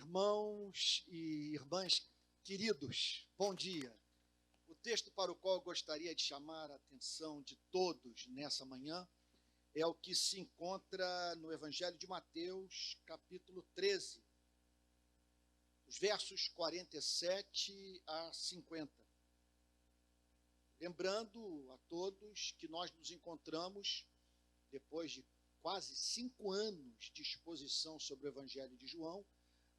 Irmãos e irmãs queridos, bom dia. O texto para o qual eu gostaria de chamar a atenção de todos nessa manhã é o que se encontra no Evangelho de Mateus, capítulo 13, os versos 47 a 50. Lembrando a todos que nós nos encontramos, depois de quase 5 anos de exposição sobre o Evangelho de João,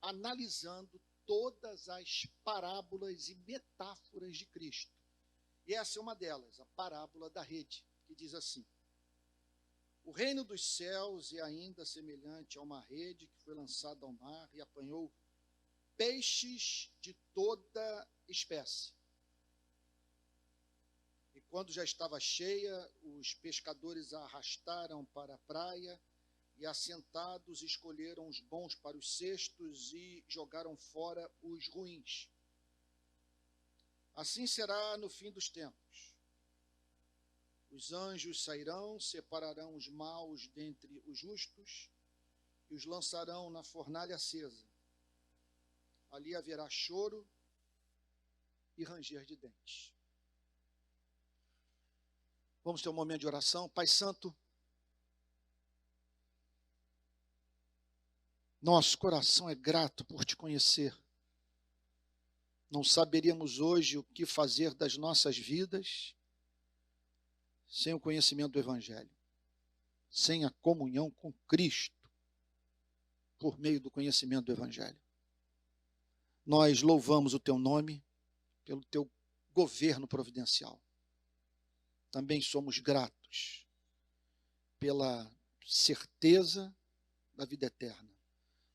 analisando todas as parábolas e metáforas de Cristo. E essa é uma delas, a parábola da rede, que diz assim: o reino dos céus é ainda semelhante a uma rede que foi lançada ao mar e apanhou peixes de toda espécie. E quando já estava cheia, os pescadores a arrastaram para a praia e, assentados, escolheram os bons para os cestos e jogaram fora os ruins. Assim será no fim dos tempos. Os anjos sairão, separarão os maus dentre os justos e os lançarão na fornalha acesa. Ali haverá choro e ranger de dentes. Vamos ter um momento de oração. Pai Santo, nosso coração é grato por te conhecer. Não saberíamos hoje o que fazer das nossas vidas sem o conhecimento do Evangelho, sem a comunhão com Cristo, por meio do conhecimento do Evangelho. Nós louvamos o teu nome pelo teu governo providencial. Também somos gratos pela certeza da vida eterna,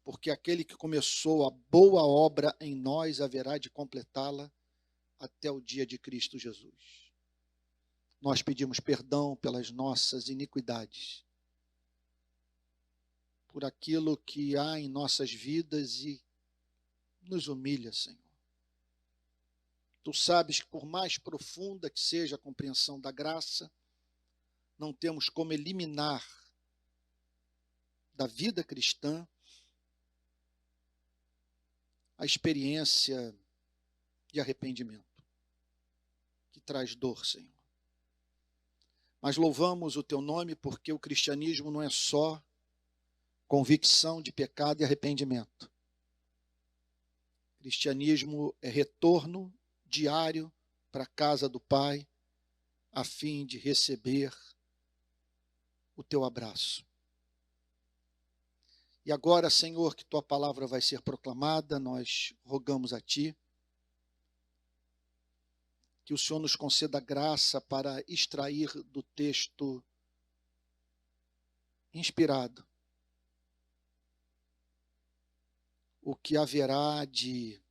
porque aquele que começou a boa obra em nós haverá de completá-la até o dia de Cristo Jesus. Nós pedimos perdão pelas nossas iniquidades, por aquilo que há em nossas vidas e nos humilha, Senhor. Tu sabes que, por mais profunda que seja a compreensão da graça, não temos como eliminar da vida cristã a experiência de arrependimento, que traz dor, Senhor. Mas louvamos o teu nome porque o cristianismo não é só convicção de pecado e arrependimento. O cristianismo é retorno diário para a casa do Pai, a fim de receber o teu abraço. E agora, Senhor, que tua palavra vai ser proclamada, nós rogamos a ti que o Senhor nos conceda graça para extrair do texto inspirado o que haverá de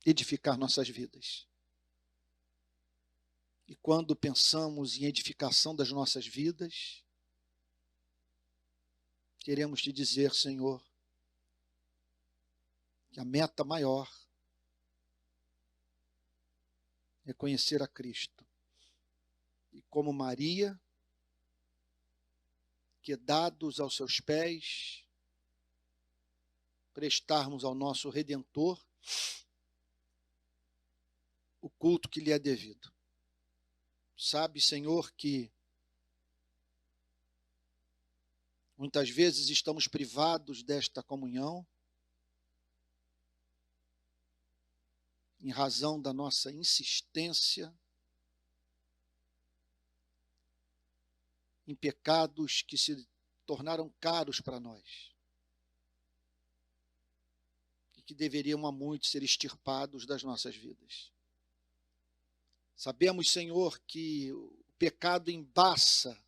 edificar nossas vidas. E quando pensamos em edificação das nossas vidas, queremos te dizer, Senhor, que a meta maior é conhecer a Cristo. E como Maria, que dados aos seus pés, prestarmos ao nosso Redentor o culto que lhe é devido. Sabe, Senhor, que muitas vezes estamos privados desta comunhão em razão da nossa insistência em pecados que se tornaram caros para nós e que deveriam há muito ser extirpados das nossas vidas. Sabemos, Senhor, que o pecado embaça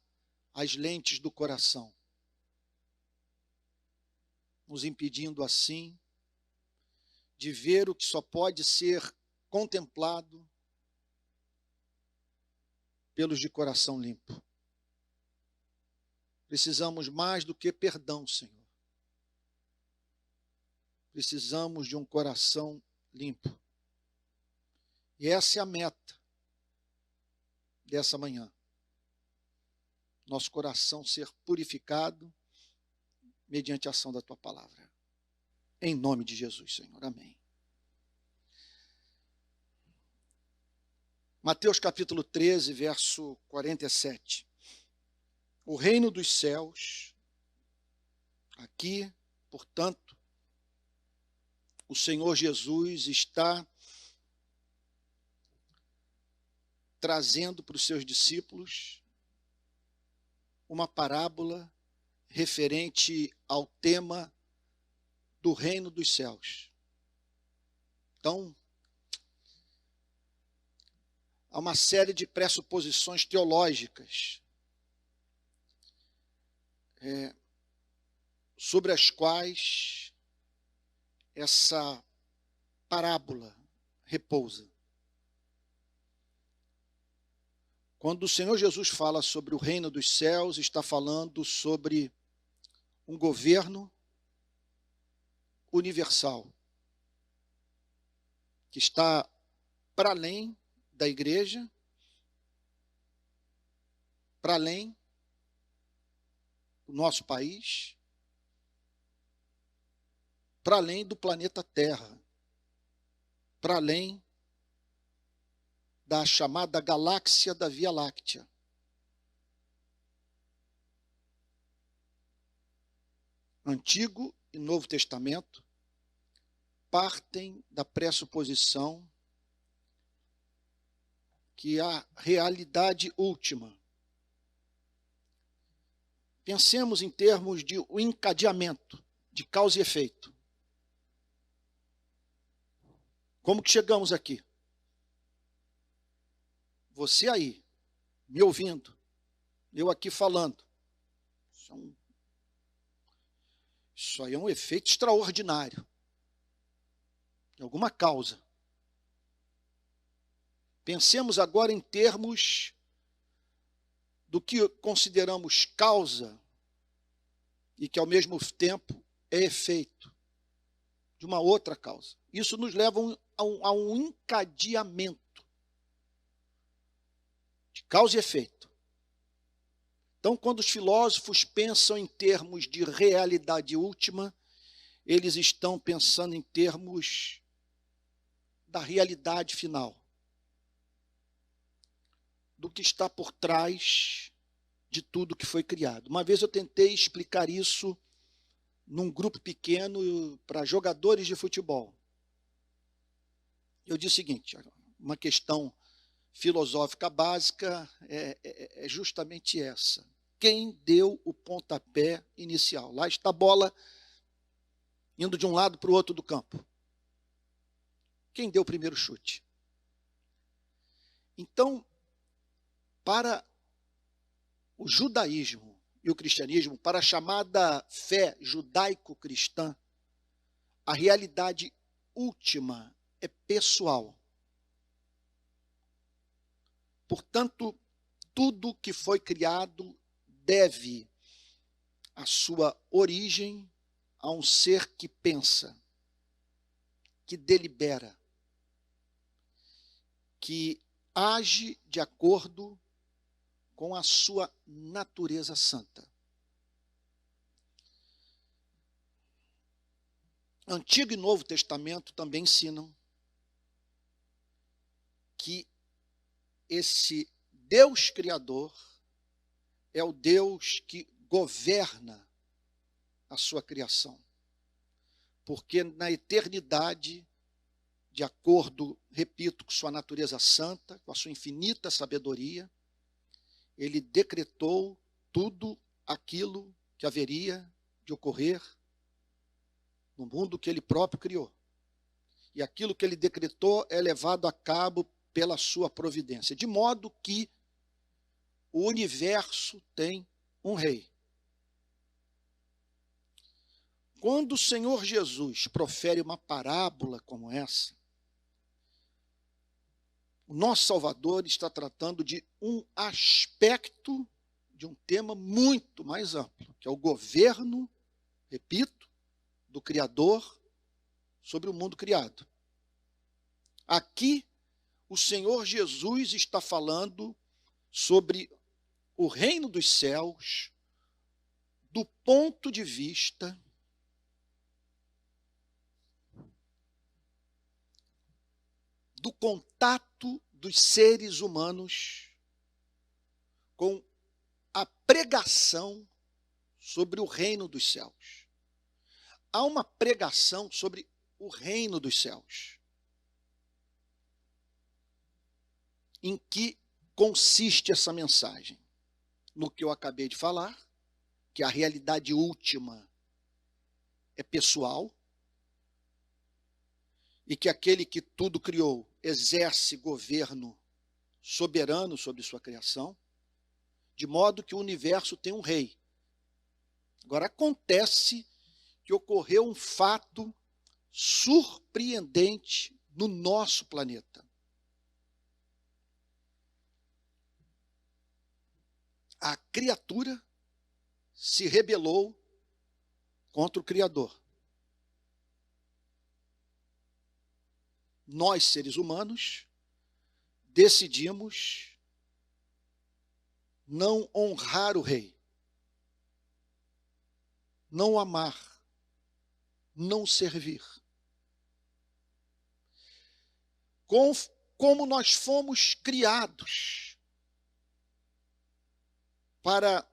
as lentes do coração, nos impedindo assim de ver o que só pode ser contemplado pelos de coração limpo. Precisamos mais do que perdão, Senhor. Precisamos de um coração limpo. E essa é a meta dessa manhã. Nosso coração ser purificado mediante a ação da tua palavra. Em nome de Jesus, Senhor. Amém. Mateus capítulo 13, verso 47. O reino dos céus, aqui, portanto, o Senhor Jesus está trazendo para os seus discípulos uma parábola referente ao tema do reino dos céus. Então, há uma série de pressuposições teológicas sobre as quais essa parábola repousa. Quando o Senhor Jesus fala sobre o reino dos céus, está falando sobre um governo universal, que está para além da igreja, para além do nosso país, para além do planeta Terra, para além da chamada galáxia da Via Láctea. Antigo e Novo Testamento partem da pressuposição que a realidade última. Pensemos em termos de o encadeamento, de causa e efeito. Como que chegamos aqui? Você aí, me ouvindo, eu aqui falando. Isso aí é um efeito extraordinário. De alguma causa. Pensemos agora em termos do que consideramos causa e que, ao mesmo tempo, é efeito de uma outra causa. Isso nos leva a um encadeamento de causa e efeito. Então, quando os filósofos pensam em termos de realidade última, eles estão pensando em termos da realidade final, do que está por trás de tudo que foi criado. Uma vez eu tentei explicar isso num grupo pequeno para jogadores de futebol. Eu disse o seguinte, uma questão filosófica básica é justamente essa. Quem deu o pontapé inicial? Lá está a bola indo de um lado para o outro do campo. Quem deu o primeiro chute? Então, para o judaísmo e o cristianismo, para a chamada fé judaico-cristã, a realidade última é pessoal. Portanto, tudo que foi criado deve a sua origem a um ser que pensa, que delibera, que age de acordo com a sua natureza santa. Antigo e Novo Testamento também ensinam que esse Deus Criador é o Deus que governa a sua criação. Porque na eternidade, de acordo, repito, com sua natureza santa, com a sua infinita sabedoria, ele decretou tudo aquilo que haveria de ocorrer no mundo que ele próprio criou. E aquilo que ele decretou é levado a cabo pela sua providência, de modo que o universo tem um rei. Quando o Senhor Jesus profere uma parábola como essa, o nosso Salvador está tratando de um aspecto de um tema muito mais amplo, que é o governo, repito, do Criador sobre o mundo criado. Aqui, o Senhor Jesus está falando sobre o reino dos céus do ponto de vista do contato dos seres humanos com a pregação sobre o reino dos céus. Há uma pregação sobre o reino dos céus. Em que consiste essa mensagem? No que eu acabei de falar, que a realidade última é pessoal, e que aquele que tudo criou exerce governo soberano sobre sua criação, de modo que o universo tem um rei. Agora, acontece que ocorreu um fato surpreendente no nosso planeta. A criatura se rebelou contra o Criador. Nós, seres humanos, decidimos não honrar o rei, não amar, não servir. Como nós fomos criados para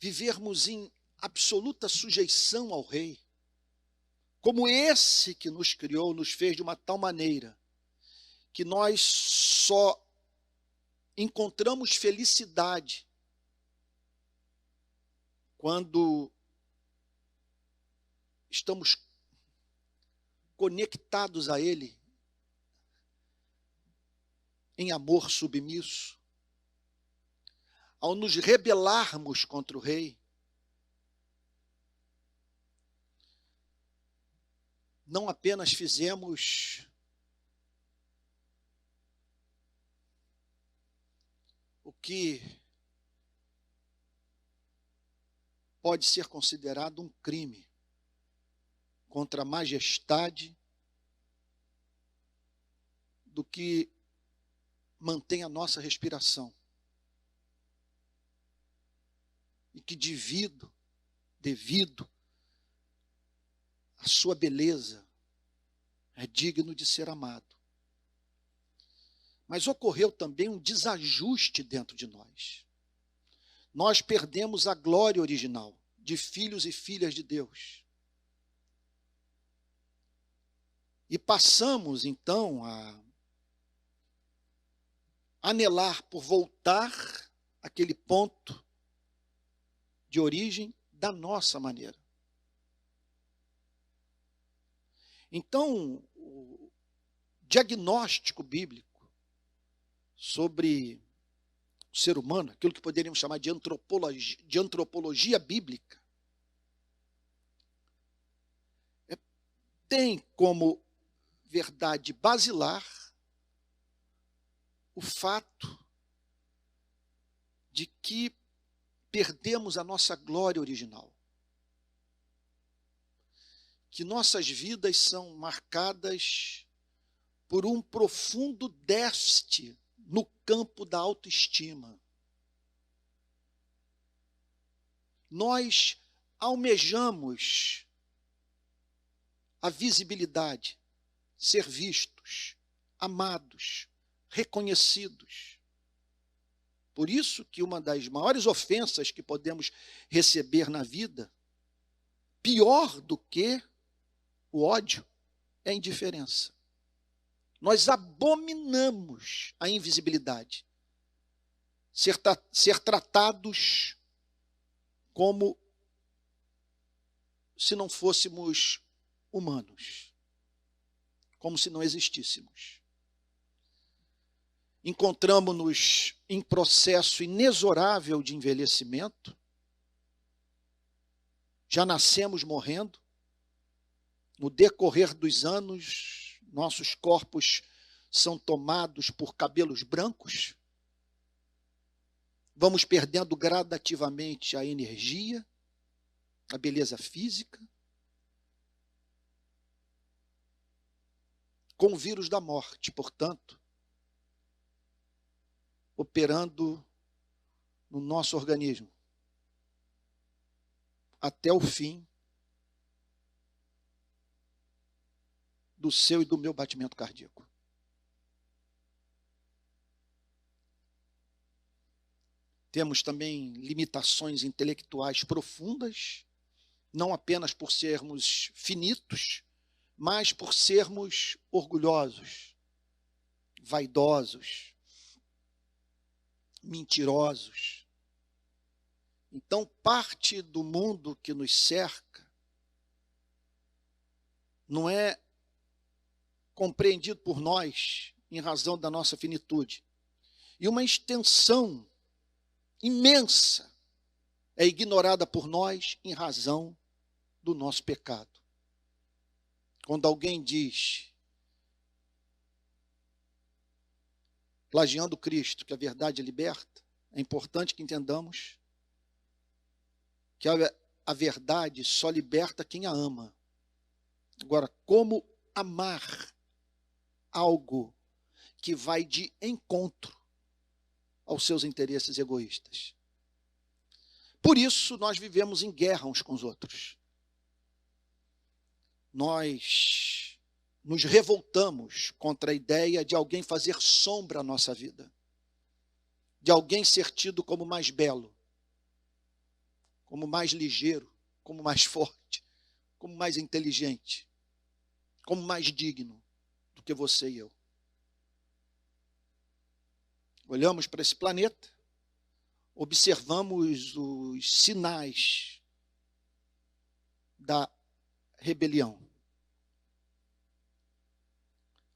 vivermos em absoluta sujeição ao rei, como esse que nos criou, nos fez de uma tal maneira que nós só encontramos felicidade quando estamos conectados a Ele em amor submisso. Ao nos rebelarmos contra o rei, não apenas fizemos o que pode ser considerado um crime contra a majestade do que mantém a nossa respiração e que devido à sua beleza é digno de ser amado. Mas ocorreu também um desajuste dentro de nós. Nós perdemos a glória original de filhos e filhas de Deus. E passamos, então, a anelar por voltar àquele ponto de origem da nossa maneira. Então, o diagnóstico bíblico sobre o ser humano, aquilo que poderíamos chamar de antropologia bíblica, tem como verdade basilar o fato de que perdemos a nossa glória original. Que nossas vidas são marcadas por um profundo déficit no campo da autoestima. Nós almejamos a visibilidade, ser vistos, amados, reconhecidos. Por isso que uma das maiores ofensas que podemos receber na vida, pior do que o ódio, é a indiferença. Nós abominamos a invisibilidade. Ser tratados como se não fôssemos humanos, como se não existíssemos. Encontramos-nos em processo inexorável de envelhecimento, já nascemos morrendo, no decorrer dos anos, nossos corpos são tomados por cabelos brancos, vamos perdendo gradativamente a energia, a beleza física, com o vírus da morte, portanto, operando no nosso organismo, até o fim do seu e do meu batimento cardíaco. Temos também limitações intelectuais profundas, não apenas por sermos finitos, mas por sermos orgulhosos, vaidosos, mentirosos. Então, parte do mundo que nos cerca não é compreendido por nós em razão da nossa finitude. E uma extensão imensa é ignorada por nós em razão do nosso pecado. Quando alguém diz, plagiando Cristo, que a verdade liberta, é importante que entendamos que a verdade só liberta quem a ama. Agora, como amar algo que vai de encontro aos seus interesses egoístas? Por isso, nós vivemos em guerra uns com os outros. Nós nos revoltamos contra a ideia de alguém fazer sombra à nossa vida, de alguém ser tido como mais belo, como mais ligeiro, como mais forte, como mais inteligente, como mais digno do que você e eu. Olhamos para esse planeta, observamos os sinais da rebelião.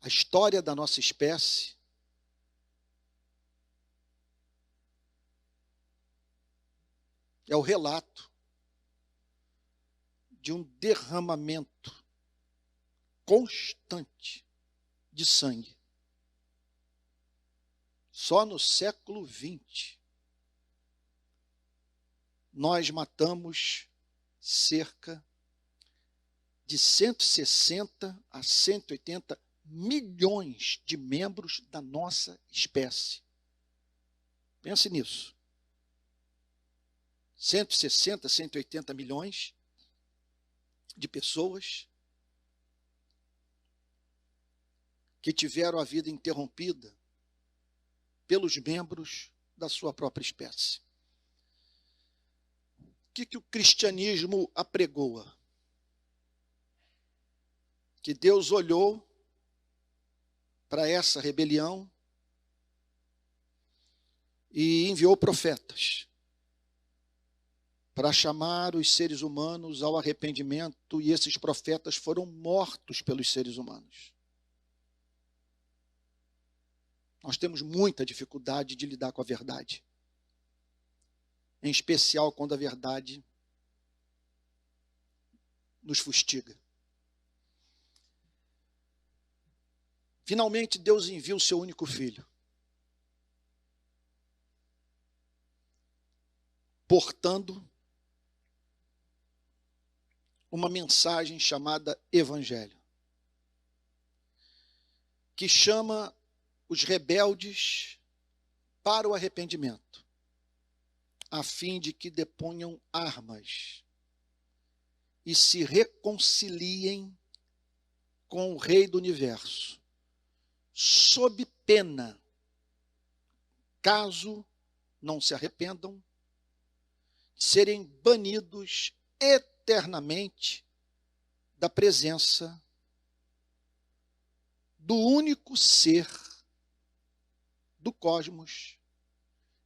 A história da nossa espécie é o relato de um derramamento constante de sangue. Só no século XX, nós matamos cerca de 160 a 180 milhões de membros da nossa espécie. Pense nisso. 160, 180 milhões de pessoas que tiveram a vida interrompida pelos membros da sua própria espécie. O que o cristianismo apregoa? Que Deus olhou para essa rebelião e enviou profetas para chamar os seres humanos ao arrependimento, e esses profetas foram mortos pelos seres humanos. Nós temos muita dificuldade de lidar com a verdade, em especial quando a verdade nos fustiga. Finalmente, Deus envia o seu único filho, portando uma mensagem chamada Evangelho, que chama os rebeldes para o arrependimento, a fim de que deponham armas e se reconciliem com o Rei do Universo, sob pena, caso não se arrependam, de serem banidos eternamente da presença do único ser do cosmos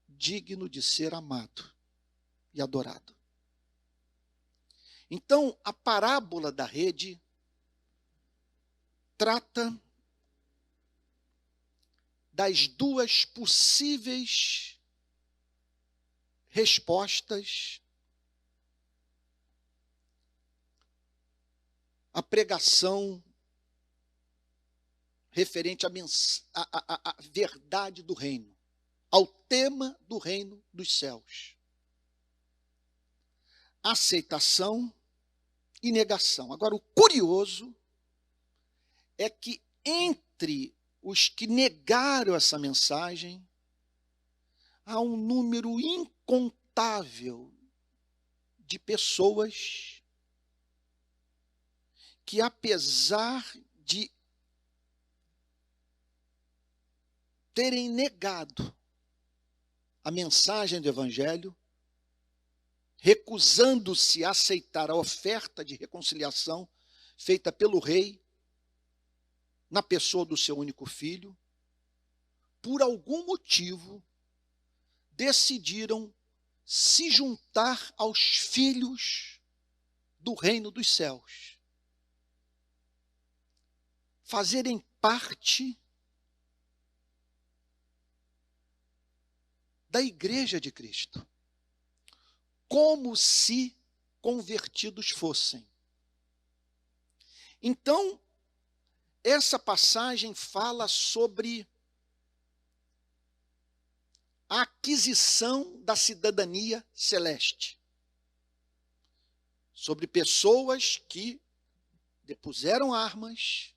digno de ser amado e adorado. Então, a parábola da rede trata das duas possíveis respostas à pregação referente à verdade do reino, ao tema do reino dos céus. Aceitação e negação. Agora, o curioso é que entre os que negaram essa mensagem, há um número incontável de pessoas que, apesar de terem negado a mensagem do Evangelho, recusando-se a aceitar a oferta de reconciliação feita pelo rei, na pessoa do seu único filho, por algum motivo, decidiram se juntar aos filhos do reino dos céus, fazerem parte da igreja de Cristo, como se convertidos fossem. Então, essa passagem fala sobre a aquisição da cidadania celeste, sobre pessoas que depuseram armas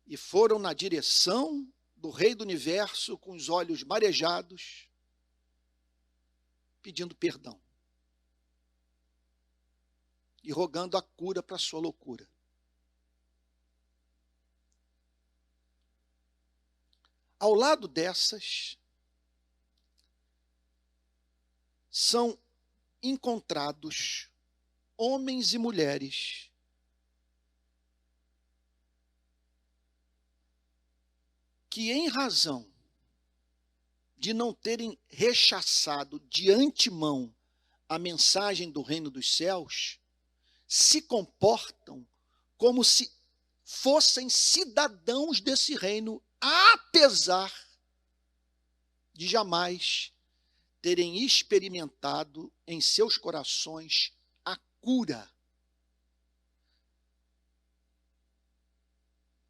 e foram na direção do Rei do Universo com os olhos marejados, pedindo perdão e rogando a cura para a sua loucura. Ao lado dessas, são encontrados homens e mulheres que, em razão de não terem rechaçado de antemão a mensagem do reino dos céus, se comportam como se fossem cidadãos desse reino, apesar de jamais terem experimentado em seus corações a cura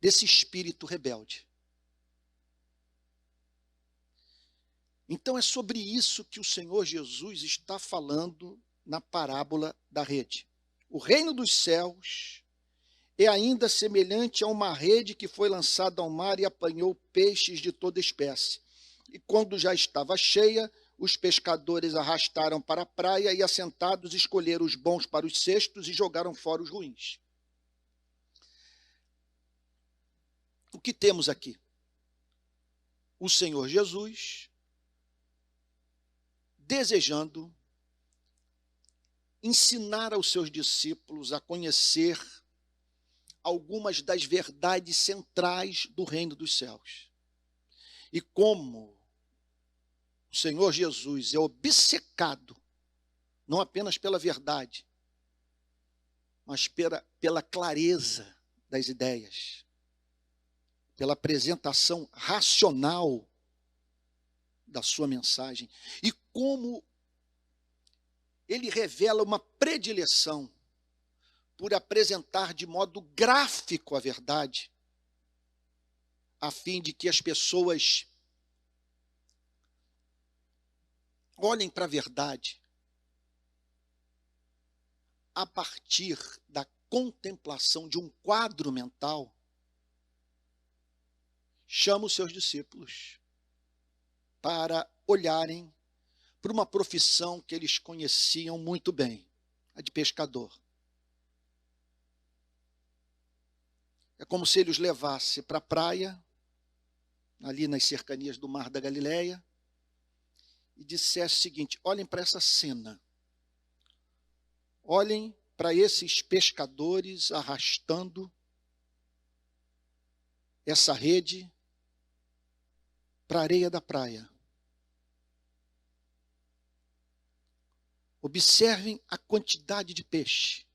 desse espírito rebelde. Então é sobre isso que o Senhor Jesus está falando na parábola da rede. O reino dos céus é ainda semelhante a uma rede que foi lançada ao mar e apanhou peixes de toda espécie. E quando já estava cheia, os pescadores arrastaram para a praia e, assentados, escolheram os bons para os cestos e jogaram fora os ruins. O que temos aqui? O Senhor Jesus desejando ensinar aos seus discípulos a conhecer algumas das verdades centrais do reino dos céus. E como o Senhor Jesus é obcecado, não apenas pela verdade, mas pela clareza das ideias, pela apresentação racional da sua mensagem, e como ele revela uma predileção por apresentar de modo gráfico a verdade, a fim de que as pessoas olhem para a verdade a partir da contemplação de um quadro mental, chama os seus discípulos para olharem para uma profissão que eles conheciam muito bem, a de pescador. É como se ele os levasse para a praia, ali nas cercanias do Mar da Galileia, e dissesse o seguinte: olhem para essa cena, olhem para esses pescadores arrastando essa rede para a areia da praia. Observem a quantidade de peixe.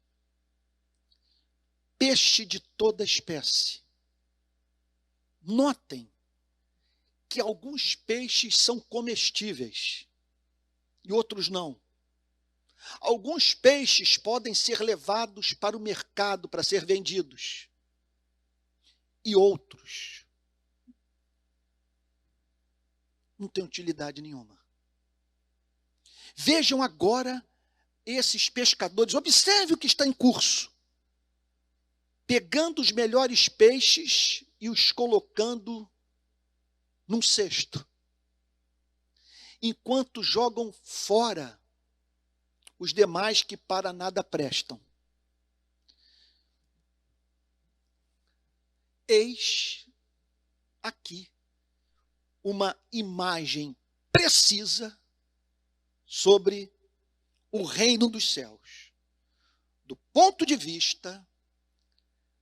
Peixe de toda espécie. Notem que alguns peixes são comestíveis e outros não. Alguns peixes podem ser levados para o mercado para ser vendidos e outros não têm utilidade nenhuma. Vejam agora esses pescadores, observe o que está em curso, pegando os melhores peixes e os colocando num cesto, enquanto jogam fora os demais que para nada prestam. Eis aqui uma imagem precisa sobre o reino dos céus, do ponto de vista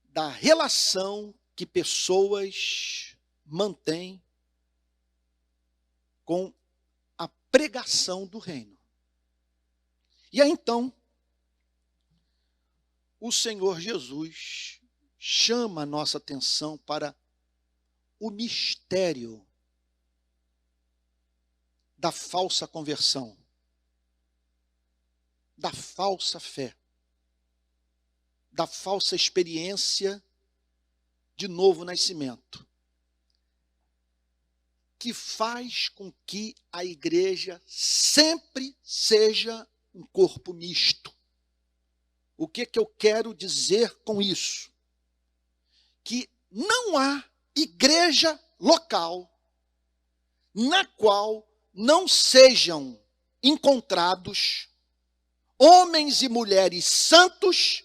da relação que pessoas mantêm com a pregação do reino. E aí então, o Senhor Jesus chama a nossa atenção para o mistério da falsa conversão, da falsa fé, da falsa experiência de novo nascimento, que faz com que a igreja sempre seja um corpo misto. O que eu quero dizer com isso? Que não há igreja local na qual não sejam encontrados homens e mulheres santos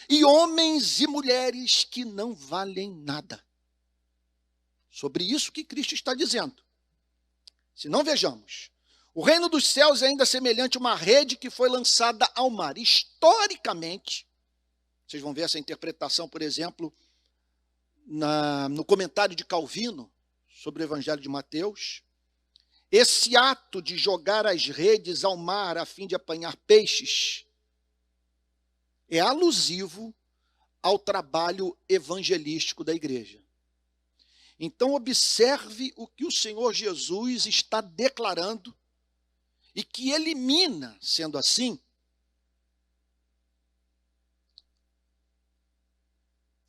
e homens e mulheres que não valem nada. Sobre isso que Cristo está dizendo. Se não, vejamos. O reino dos céus é ainda semelhante a uma rede que foi lançada ao mar. Historicamente, vocês vão ver essa interpretação, por exemplo, no comentário de Calvino sobre o Evangelho de Mateus. Esse ato de jogar as redes ao mar a fim de apanhar peixes é alusivo ao trabalho evangelístico da igreja. Então, observe o que o Senhor Jesus está declarando e que elimina, sendo assim,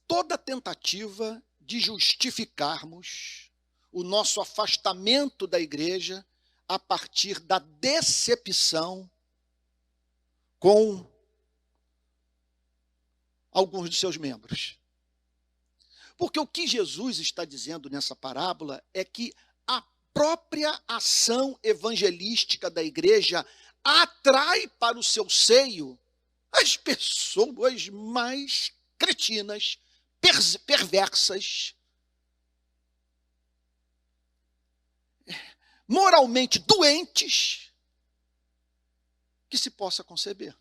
toda tentativa de justificarmos o nosso afastamento da igreja a partir da decepção com alguns de seus membros. Porque o que Jesus está dizendo nessa parábola é que a própria ação evangelística da igreja atrai para o seu seio as pessoas mais cretinas, perversas, moralmente doentes que se possa conceber.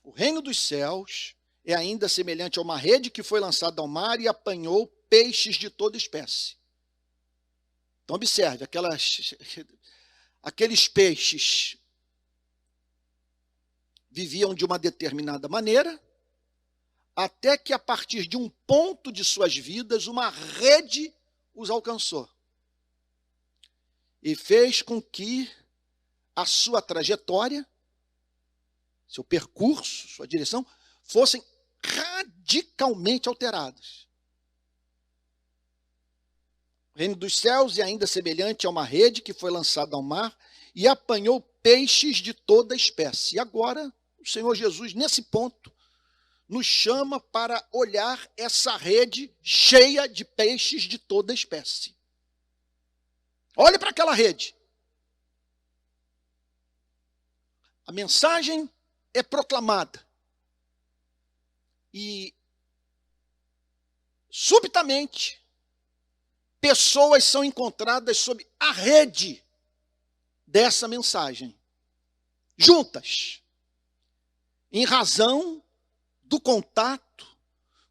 O reino dos céus é ainda semelhante a uma rede que foi lançada ao mar e apanhou peixes de toda espécie. Então, observe, aqueles peixes viviam de uma determinada maneira, até que a partir de um ponto de suas vidas, uma rede os alcançou. E fez com que a sua trajetória, seu percurso, sua direção, fossem radicalmente alterados. O reino dos céus é ainda semelhante a uma rede que foi lançada ao mar e apanhou peixes de toda espécie. E agora, o Senhor Jesus, nesse ponto, nos chama para olhar essa rede cheia de peixes de toda espécie. Olhe para aquela rede. A mensagem é proclamada. E, subitamente, pessoas são encontradas sob a rede dessa mensagem, juntas, em razão do contato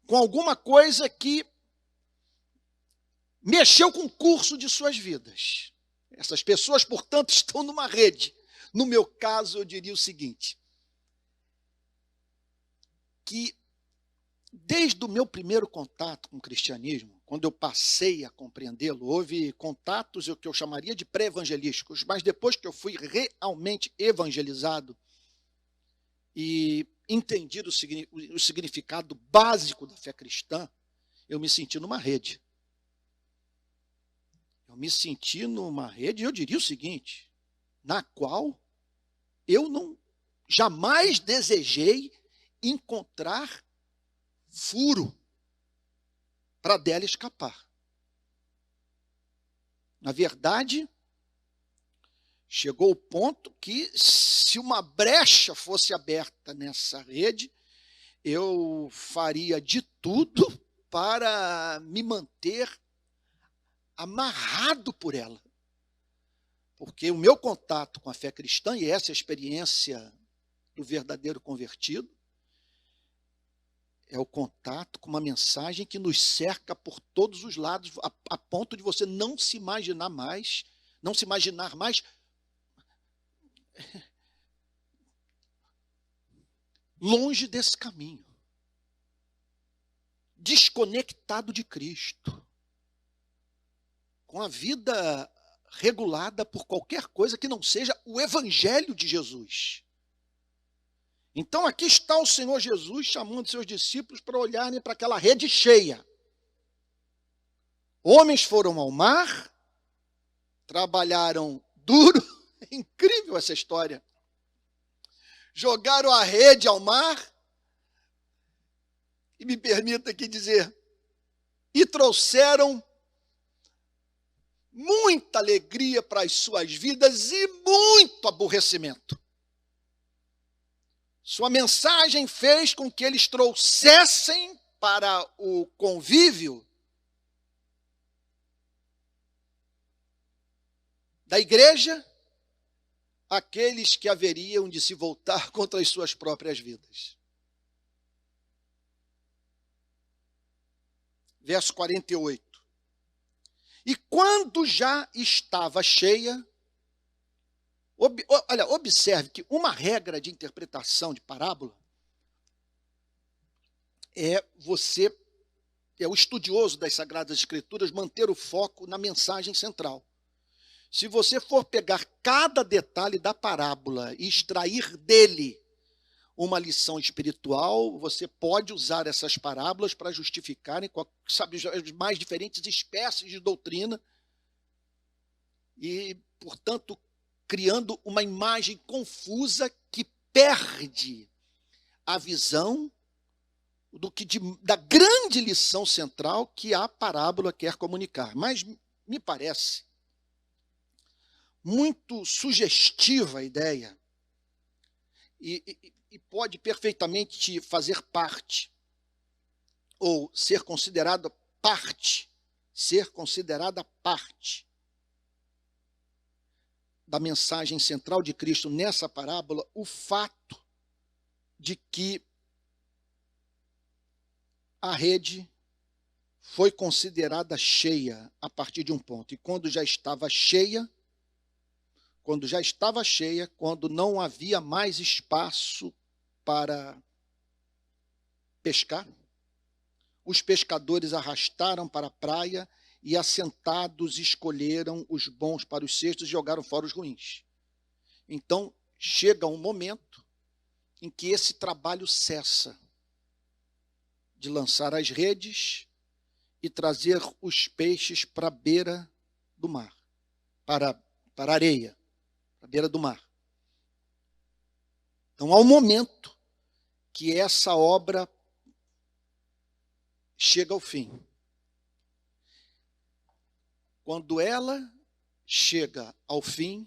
com alguma coisa que mexeu com o curso de suas vidas. Essas pessoas, portanto, estão numa rede. No meu caso, eu diria o seguinte, que desde o meu primeiro contato com o cristianismo, quando eu passei a compreendê-lo, houve contatos o que eu chamaria de pré-evangelísticos, mas depois que eu fui realmente evangelizado e entendido o significado básico da fé cristã, eu me senti numa rede. Eu me senti numa rede, e eu diria o seguinte, na qual eu não jamais desejei encontrar furo para dela escapar. Na verdade, chegou o ponto que, se uma brecha fosse aberta nessa rede, eu faria de tudo para me manter amarrado por ela. Porque o meu contato com a fé cristã, e essa é a experiência do verdadeiro convertido, é o contato com uma mensagem que nos cerca por todos os lados, a ponto de você não se imaginar mais longe desse caminho, desconectado de Cristo, com a vida regulada por qualquer coisa que não seja o Evangelho de Jesus. Então aqui está o Senhor Jesus chamando seus discípulos para olharem para aquela rede cheia. Homens foram ao mar, trabalharam duro, é incrível essa história. Jogaram a rede ao mar, e me permita aqui dizer, e trouxeram muita alegria para as suas vidas e muito aborrecimento. Sua mensagem fez com que eles trouxessem para o convívio da igreja aqueles que haveriam de se voltar contra as suas próprias vidas. Verso 48. E quando já estava cheia, olha, observe que uma regra de interpretação de parábola é o estudioso das Sagradas Escrituras, manter o foco na mensagem central. Se você for pegar cada detalhe da parábola e extrair dele uma lição espiritual, você pode usar essas parábolas para justificarem, as mais diferentes espécies de doutrina e, portanto, criando uma imagem confusa que perde a visão da grande lição central que a parábola quer comunicar. Mas me parece muito sugestiva a ideia e pode perfeitamente fazer parte ou ser considerada parte da mensagem central de Cristo nessa parábola, o fato de que a rede foi considerada cheia a partir de um ponto. E quando já estava cheia, quando não havia mais espaço para pescar, os pescadores arrastaram para a praia e, assentados, escolheram os bons para os cestos e jogaram fora os ruins. Então, chega um momento em que esse trabalho cessa de lançar as redes e trazer os peixes para a beira do mar, para a areia, para a beira do mar. Então, há um momento que essa obra chega ao fim. Quando ela chega ao fim,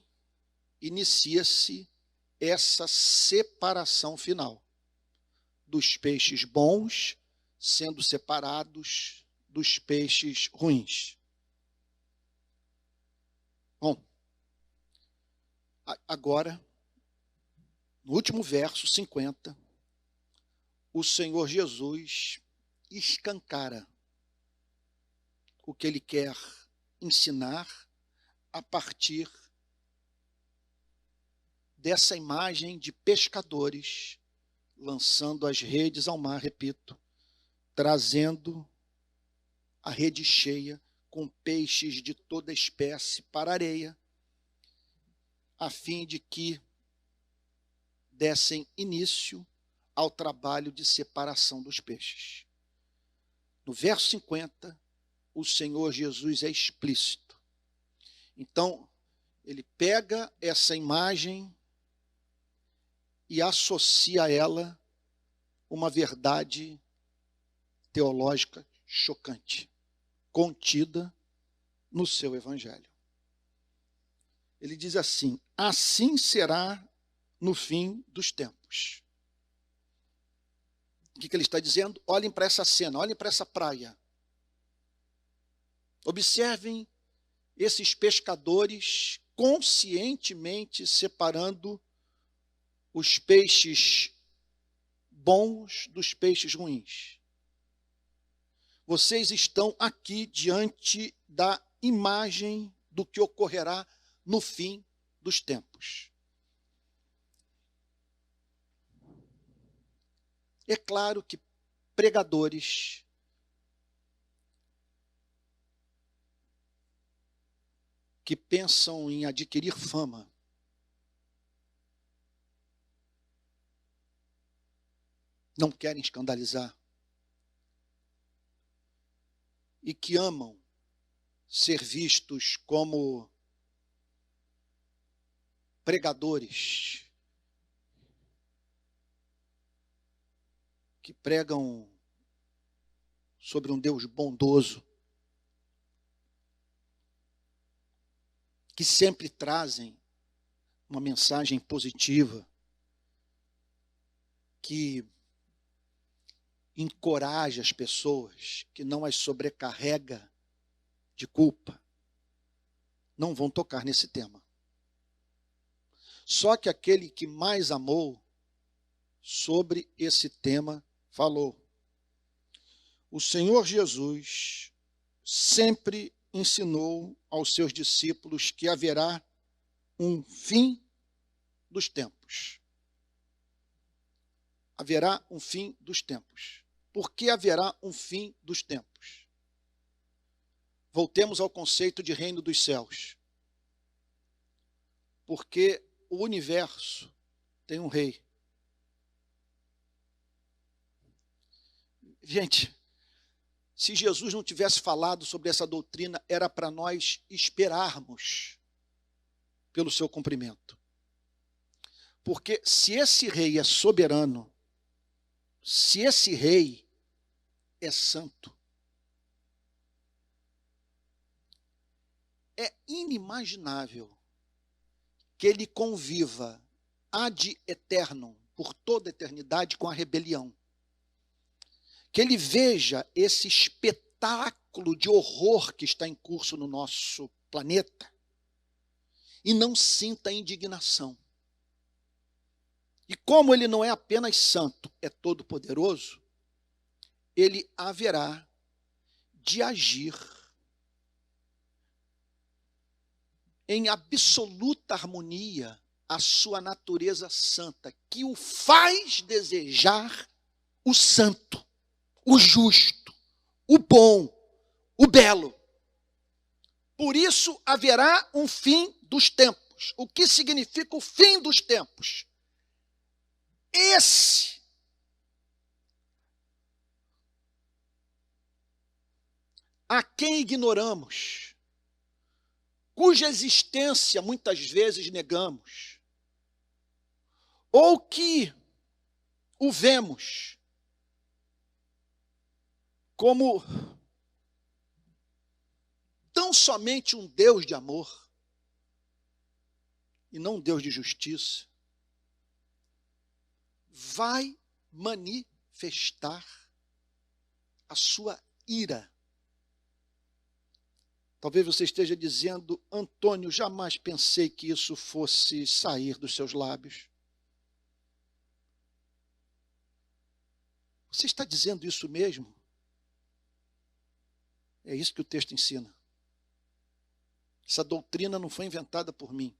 inicia-se essa separação final dos peixes bons sendo separados dos peixes ruins. Bom, agora, no último verso, 50, o Senhor Jesus escancara o que ele quer ensinar a partir dessa imagem de pescadores lançando as redes ao mar, repito, trazendo a rede cheia com peixes de toda espécie para a areia, a fim de que dessem início ao trabalho de separação dos peixes. No verso 50, o Senhor Jesus é explícito. Então, ele pega essa imagem e associa a ela uma verdade teológica chocante, contida no seu evangelho. Ele diz assim: assim será no fim dos tempos. O que ele está dizendo? Olhem para essa cena, olhem para essa praia. Observem esses pescadores conscientemente separando os peixes bons dos peixes ruins. Vocês estão aqui diante da imagem do que ocorrerá no fim dos tempos. É claro que pregadores que pensam em adquirir fama não querem escandalizar e que amam ser vistos como pregadores que pregam sobre um Deus bondoso, que sempre trazem uma mensagem positiva, que encoraja as pessoas, que não as sobrecarrega de culpa, não vão tocar nesse tema. Só que aquele que mais amou sobre esse tema falou. O Senhor Jesus sempre ensinou aos seus discípulos que haverá um fim dos tempos. Haverá um fim dos tempos. Por que haverá um fim dos tempos? Voltemos ao conceito de reino dos céus. Porque o universo tem um rei. Gente, se Jesus não tivesse falado sobre essa doutrina, era para nós esperarmos pelo seu cumprimento. Porque se esse rei é soberano, se esse rei é santo, é inimaginável que ele conviva ad eternum, por toda a eternidade, com a rebelião. Que ele veja esse espetáculo de horror que está em curso no nosso planeta e não sinta indignação. E como ele não é apenas santo, é todo-poderoso, ele haverá de agir em absoluta harmonia a sua natureza santa, que o faz desejar o santo, o justo, o bom, o belo. Por isso haverá um fim dos tempos. O que significa o fim dos tempos? Esse a quem ignoramos, cuja existência muitas vezes negamos, ou que o vemos como tão somente um Deus de amor e não um Deus de justiça, vai manifestar a sua ira. Talvez você esteja dizendo: Antônio, jamais pensei que isso fosse sair dos seus lábios. Você está dizendo isso mesmo? É isso que o texto ensina. Essa doutrina não foi inventada por mim.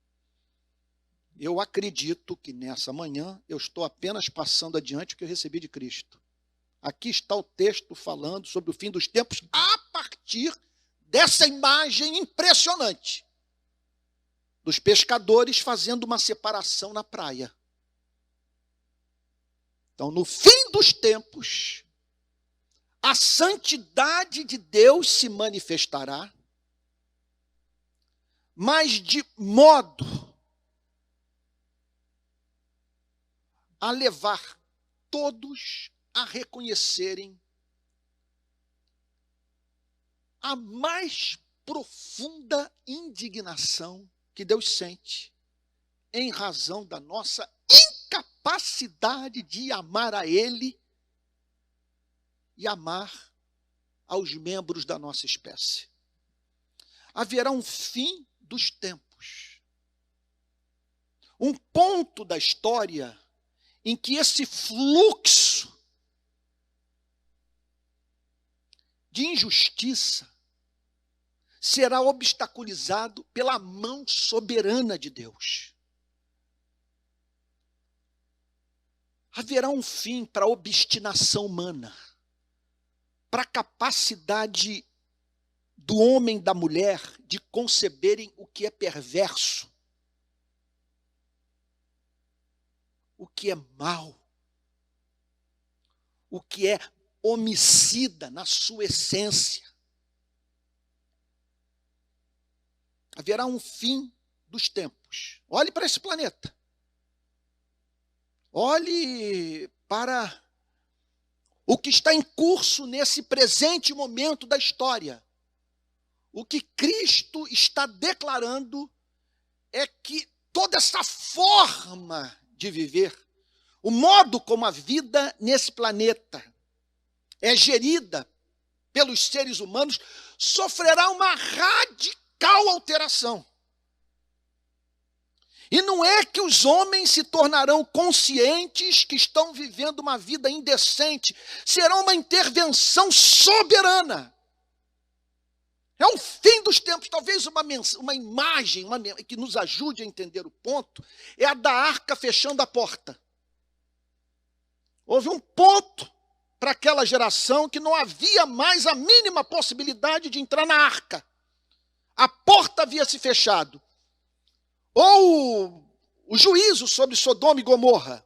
Eu acredito que nessa manhã eu estou apenas passando adiante o que eu recebi de Cristo. Aqui está o texto falando sobre o fim dos tempos a partir dessa imagem impressionante dos pescadores fazendo uma separação na praia. Então, no fim dos tempos, a santidade de Deus se manifestará, mas de modo a levar todos a reconhecerem a mais profunda indignação que Deus sente em razão da nossa incapacidade de amar a Ele e amar aos membros da nossa espécie. Haverá um fim dos tempos. Um ponto da história em que esse fluxo de injustiça será obstaculizado pela mão soberana de Deus. Haverá um fim para a obstinação humana, para a capacidade do homem e da mulher de conceberem o que é perverso, o que é mau, o que é homicida na sua essência. Haverá um fim dos tempos. Olhe para esse planeta. Olhe para o que está em curso nesse presente momento da história. O que Cristo está declarando é que toda essa forma de viver, o modo como a vida nesse planeta é gerida pelos seres humanos, sofrerá uma radical alteração. E não é que os homens se tornarão conscientes que estão vivendo uma vida indecente, será uma intervenção soberana. É o fim dos tempos. Talvez uma imagem que nos ajude a entender o ponto é a da arca fechando a porta. Houve um ponto para aquela geração que não havia mais a mínima possibilidade de entrar na arca. A porta havia se fechado. Ou o juízo sobre Sodoma e Gomorra.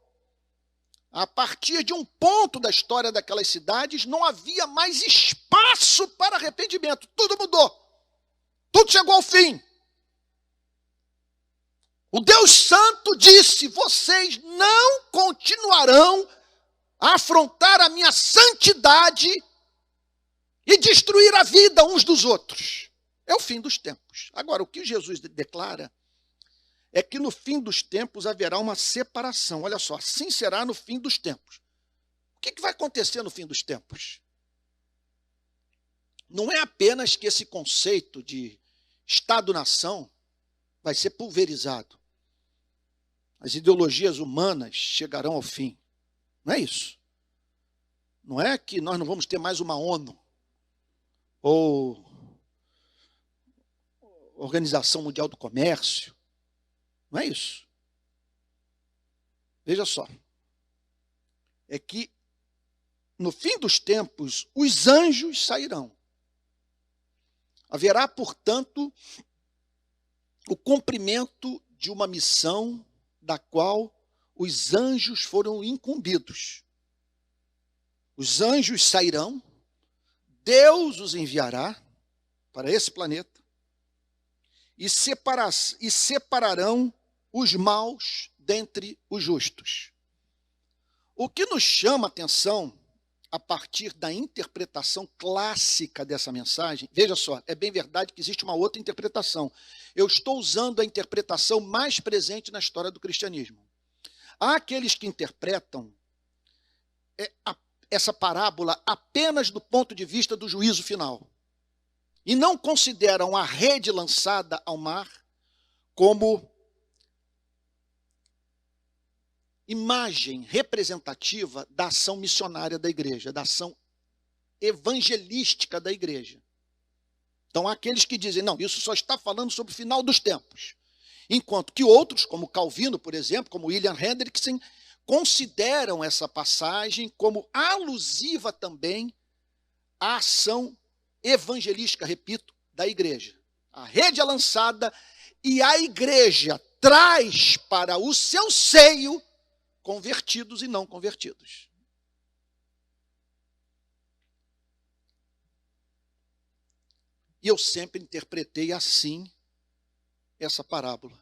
A partir de um ponto da história daquelas cidades, não havia mais espaço para arrependimento. Tudo mudou. Tudo chegou ao fim. O Deus Santo disse: vocês não continuarão a afrontar a minha santidade e destruir a vida uns dos outros. É o fim dos tempos. Agora, o que Jesus declara é que no fim dos tempos haverá uma separação. Olha só, assim será no fim dos tempos. O que vai acontecer no fim dos tempos? Não é apenas que esse conceito de Estado-nação vai ser pulverizado. As ideologias humanas chegarão ao fim. Não é isso. Não é que nós não vamos ter mais uma ONU ou Organização Mundial do Comércio. Não é isso. Veja só. É que no fim dos tempos os anjos sairão. Haverá, portanto, o cumprimento de uma missão da qual os anjos foram incumbidos. Os anjos sairão, Deus os enviará para esse planeta e separarão os maus dentre os justos. O que nos chama a atenção a partir da interpretação clássica dessa mensagem, veja só, é bem verdade que existe uma outra interpretação. Eu estou usando a interpretação mais presente na história do cristianismo. Há aqueles que interpretam essa parábola apenas do ponto de vista do juízo final e não consideram a rede lançada ao mar como imagem representativa da ação missionária da igreja, da ação evangelística da igreja. Então, há aqueles que dizem, não, isso só está falando sobre o final dos tempos. Enquanto que outros, como Calvino, por exemplo, como William Hendrickson, consideram essa passagem como alusiva também à ação evangelística, repito, da igreja. A rede é lançada e a igreja traz para o seu seio convertidos e não convertidos. E eu sempre interpretei assim essa parábola.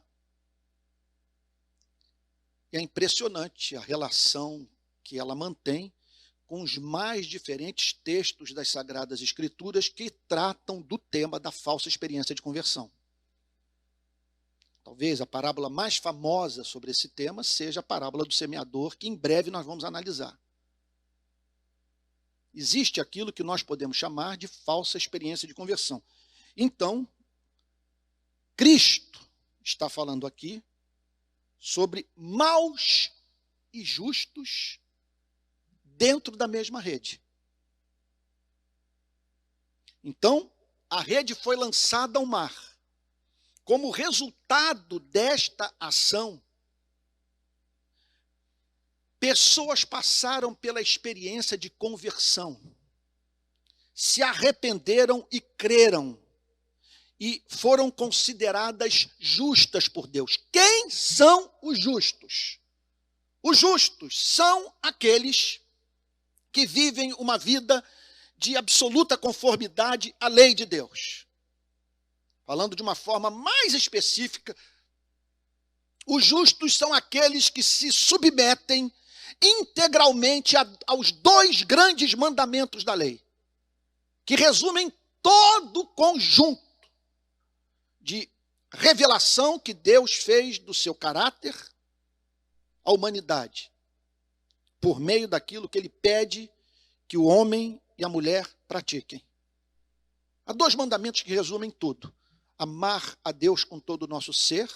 E é impressionante a relação que ela mantém com os mais diferentes textos das Sagradas Escrituras que tratam do tema da falsa experiência de conversão. Talvez a parábola mais famosa sobre esse tema seja a parábola do semeador, que em breve nós vamos analisar. existe aquilo que nós podemos chamar de falsa experiência de conversão. Então, Cristo está falando aqui sobre maus e justos dentro da mesma rede. Então, a rede foi lançada ao mar. Como resultado desta ação, pessoas passaram pela experiência de conversão, se arrependeram e creram, e foram consideradas justas por Deus. Quem são os justos? Os justos são aqueles que vivem uma vida de absoluta conformidade à lei de Deus. Falando de uma forma mais específica, os justos são aqueles que se submetem integralmente aos 2 grandes mandamentos da lei, que resumem todo o conjunto de revelação que Deus fez do seu caráter à humanidade, por meio daquilo que ele pede que o homem e a mulher pratiquem. Há 2 mandamentos que resumem tudo: amar a Deus com todo o nosso ser,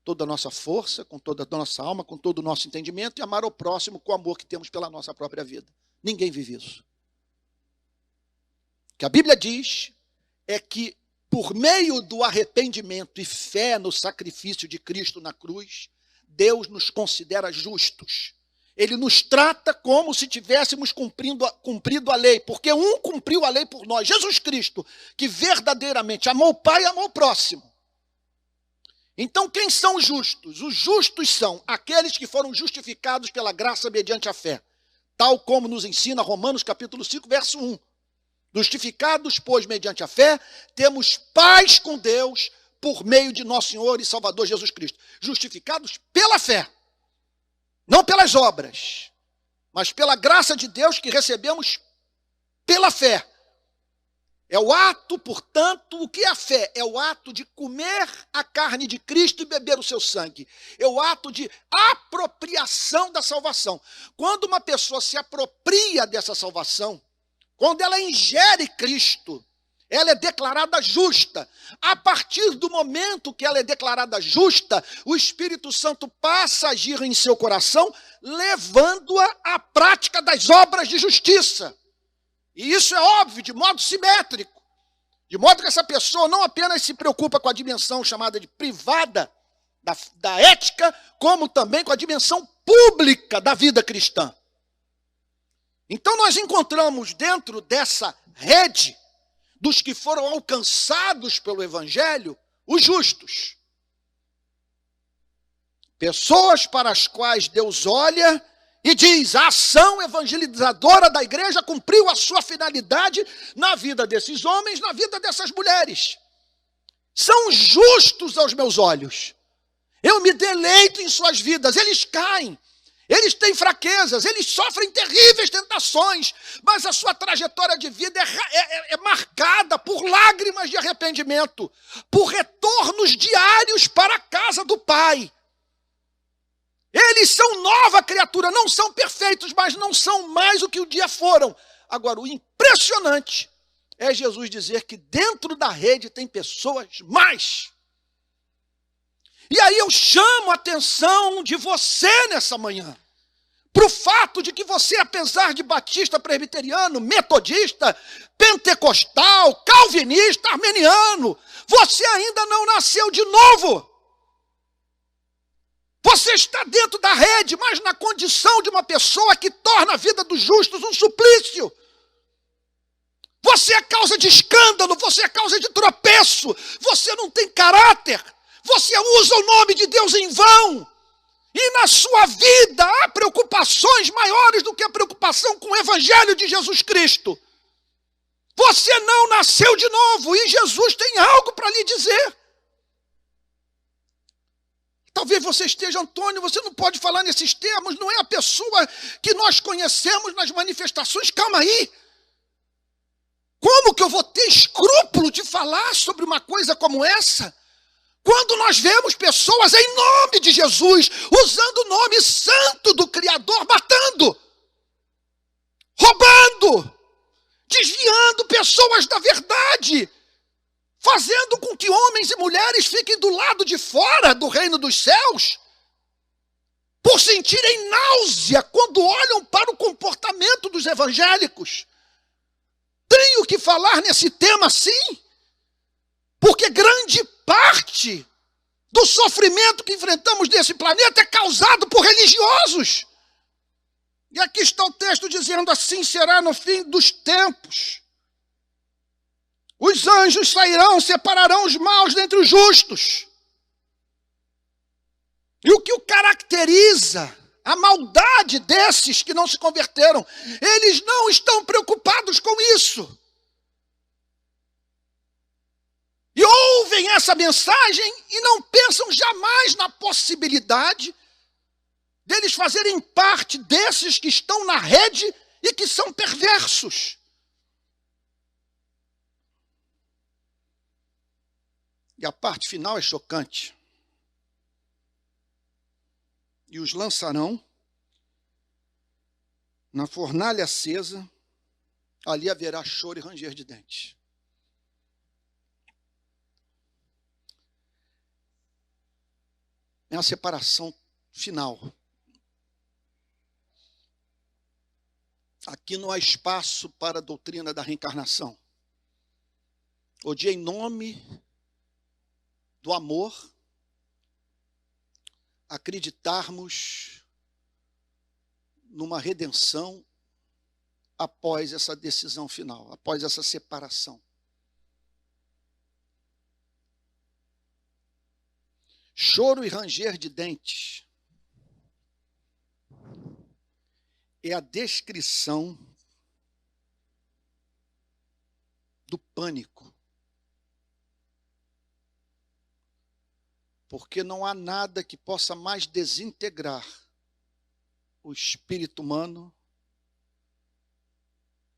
toda a nossa força, com toda a nossa alma, com todo o nosso entendimento, e amar ao próximo com o amor que temos pela nossa própria vida. Ninguém vive isso. O que a Bíblia diz é que, por meio do arrependimento e fé no sacrifício de Cristo na cruz, Deus nos considera justos. Ele nos trata como se tivéssemos cumprido a lei, porque um cumpriu a lei por nós, Jesus Cristo, que verdadeiramente amou o Pai e amou o próximo. Então, quem são os justos? Os justos são aqueles que foram justificados pela graça mediante a fé, tal como nos ensina Romanos capítulo 5, verso 1. Justificados, pois, mediante a fé, temos paz com Deus por meio de nosso Senhor e Salvador Jesus Cristo. Justificados pela fé, não pelas obras, mas pela graça de Deus que recebemos pela fé. É o ato, portanto, o que é a fé? É o ato de comer a carne de Cristo e beber o seu sangue. É o ato de apropriação da salvação. Quando uma pessoa se apropria dessa salvação, quando ela ingere Cristo, ela é declarada justa. A partir do momento que ela é declarada justa, o Espírito Santo passa a agir em seu coração, levando-a à prática das obras de justiça. E isso é óbvio, de modo simétrico. De modo que essa pessoa não apenas se preocupa com a dimensão chamada de privada da ética, como também com a dimensão pública da vida cristã. Então nós encontramos dentro dessa rede dos que foram alcançados pelo Evangelho, os justos. Pessoas para as quais Deus olha e diz: a ação evangelizadora da igreja cumpriu a sua finalidade na vida desses homens, na vida dessas mulheres. São justos aos meus olhos. Eu me deleito em suas vidas. Eles caem, eles têm fraquezas, eles sofrem terríveis tentações, mas a sua trajetória de vida é marcada por lágrimas de arrependimento, por retornos diários para a casa do Pai. Eles são nova criatura, não são perfeitos, mas não são mais o que um dia foram. Agora, o impressionante é Jesus dizer que dentro da rede tem pessoas mais. E aí eu chamo a atenção de você nessa manhã, para o fato de que você, apesar de batista, presbiteriano, metodista, pentecostal, calvinista, armeniano, você ainda não nasceu de novo. Você está dentro da rede, mas na condição de uma pessoa que torna a vida dos justos um suplício. Você é causa de escândalo, você é causa de tropeço, você não tem caráter, você usa o nome de Deus em vão. E na sua vida há preocupações maiores do que a preocupação com o Evangelho de Jesus Cristo. Você não nasceu de novo e Jesus tem algo para lhe dizer. Talvez você esteja, Antônio, você não pode falar nesses termos, não é a pessoa que nós conhecemos nas manifestações. Calma aí. Como que eu vou ter escrúpulo de falar sobre uma coisa como essa? Quando nós vemos pessoas em nome de Jesus, usando o nome santo do Criador, matando, roubando, tirando pessoas da verdade, fazendo com que homens e mulheres fiquem do lado de fora do reino dos céus, por sentirem náusea quando olham para o comportamento dos evangélicos. Tenho que falar nesse tema sim, porque grande parte do sofrimento que enfrentamos nesse planeta é causado por religiosos. E aqui está o texto dizendo: assim será no fim dos tempos. Os anjos sairão, separarão os maus dentre os justos. E o que o caracteriza, a maldade desses que não se converteram, eles não estão preocupados com isso. E ouvem essa mensagem e não pensam jamais na possibilidade deles fazerem parte desses que estão na rede e que são perversos. E a parte final é chocante. E os lançarão na fornalha acesa, ali haverá choro e ranger de dentes. É a separação final. Aqui não há espaço para a doutrina da reencarnação. Hoje, em nome do amor, acreditarmos numa redenção após essa decisão final, após essa separação. Choro e ranger de dentes é a descrição do pânico. Porque não há nada que possa mais desintegrar o espírito humano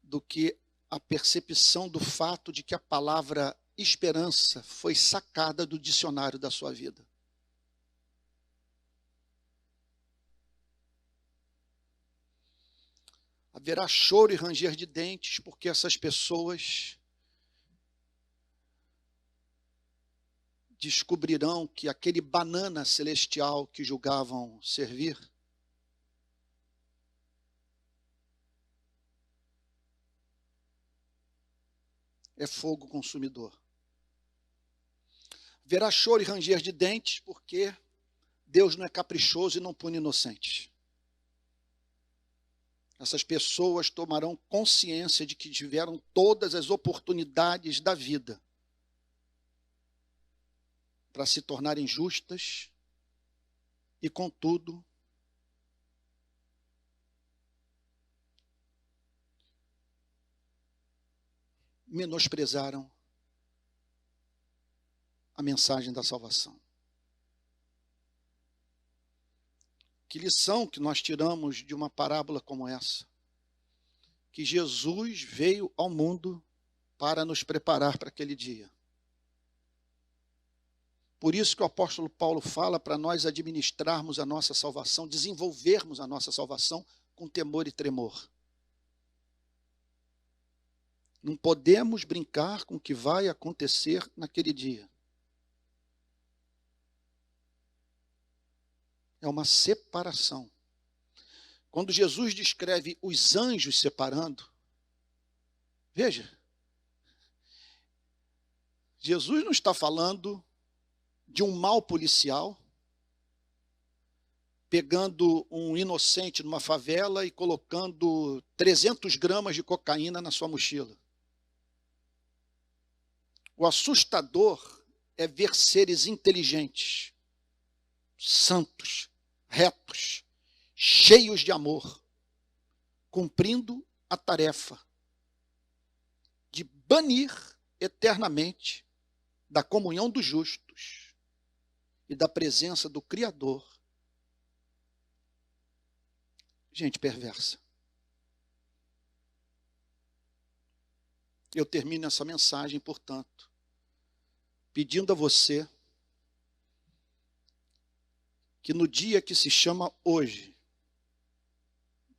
do que a percepção do fato de que a palavra esperança foi sacada do dicionário da sua vida. Haverá choro e ranger de dentes, porque essas pessoas descobrirão que aquele banana celestial que julgavam servir é fogo consumidor. Haverá choro e ranger de dentes, porque Deus não é caprichoso e não pune inocentes. Essas pessoas tomarão consciência de que tiveram todas as oportunidades da vida para se tornarem justas e, contudo, menosprezaram a mensagem da salvação. Que lição que nós tiramos de uma parábola como essa? Que Jesus veio ao mundo para nos preparar para aquele dia. Por isso que o apóstolo Paulo fala para nós administrarmos a nossa salvação, desenvolvermos a nossa salvação com temor e tremor. Não podemos brincar com o que vai acontecer naquele dia. É uma separação. Quando Jesus descreve os anjos separando, veja, Jesus não está falando de um mau policial pegando um inocente numa favela e colocando 300 gramas de cocaína na sua mochila. O assustador é ver seres inteligentes, santos, retos, cheios de amor, cumprindo a tarefa de banir eternamente da comunhão dos justos e da presença do Criador gente perversa. Eu termino essa mensagem, portanto, pedindo a você que no dia que se chama hoje,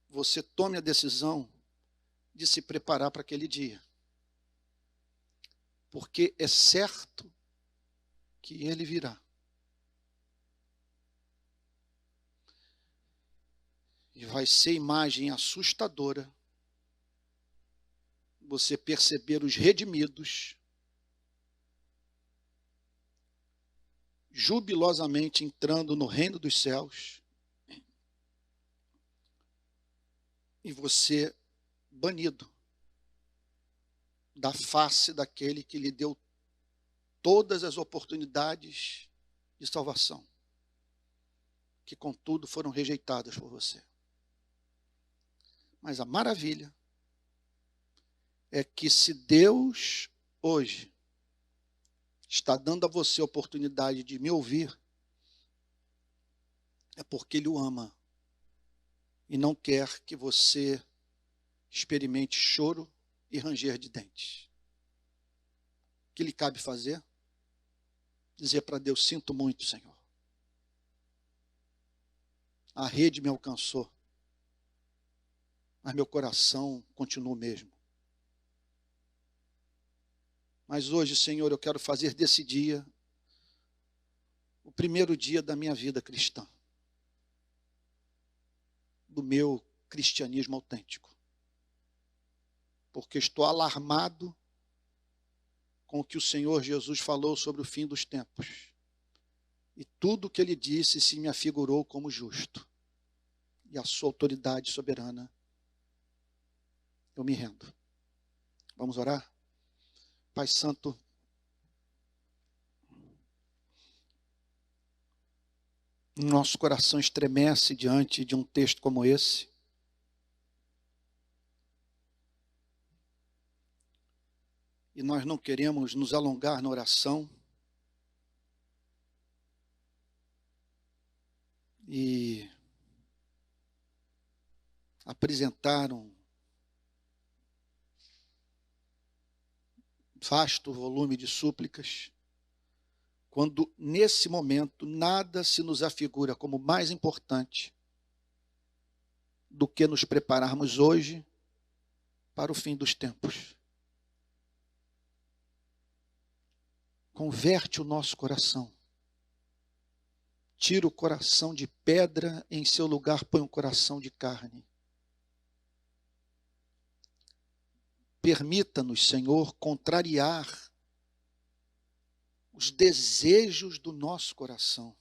você tome a decisão de se preparar para aquele dia. porque é certo que ele virá. E vai ser imagem assustadora você perceber os redimidos jubilosamente entrando no reino dos céus e você banido da face daquele que lhe deu todas as oportunidades de salvação, que contudo foram rejeitadas por você. Mas a maravilha é que se Deus hoje está dando a você a oportunidade de me ouvir, é porque Ele o ama e não quer que você experimente choro e ranger de dentes. O que lhe cabe fazer? Dizer para Deus: sinto muito, Senhor. A rede me alcançou, mas meu coração continua o mesmo. Mas hoje, Senhor, eu quero fazer desse dia o primeiro dia da minha vida cristã, do meu cristianismo autêntico, porque estou alarmado com o que o Senhor Jesus falou sobre o fim dos tempos, e tudo o que Ele disse se me afigurou como justo, e a sua autoridade soberana, eu me rendo. Vamos orar? Pai Santo, nosso coração estremece diante de um texto como esse. E nós não queremos nos alongar na oração e apresentar um vasto volume de súplicas, quando nesse momento nada se nos afigura como mais importante do que nos prepararmos hoje para o fim dos tempos. Converte o nosso coração. Tira o coração de pedra, em seu lugar põe um coração de carne. Permita-nos, Senhor, contrariar os desejos do nosso coração.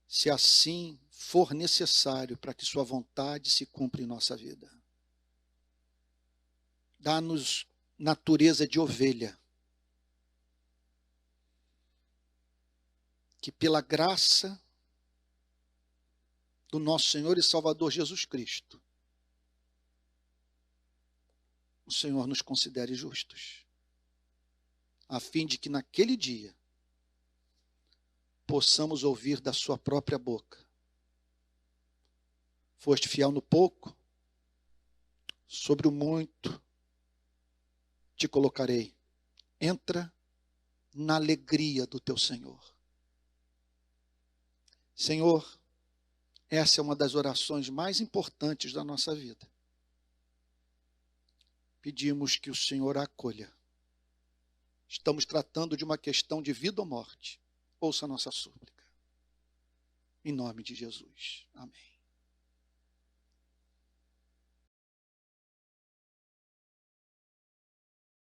Se assim for necessário para que sua vontade se cumpra em nossa vida. Dá-nos natureza de ovelha, que pela graça do nosso Senhor e Salvador Jesus Cristo, o Senhor nos considere justos, a fim de que naquele dia possamos ouvir da sua própria boca: foste fiel no pouco, sobre o muito te colocarei. Entra na alegria do teu Senhor. Senhor, essa é uma das orações mais importantes da nossa vida. Pedimos que o Senhor a acolha. Estamos tratando de uma questão de vida ou morte. Ouça a nossa súplica. Em nome de Jesus. Amém.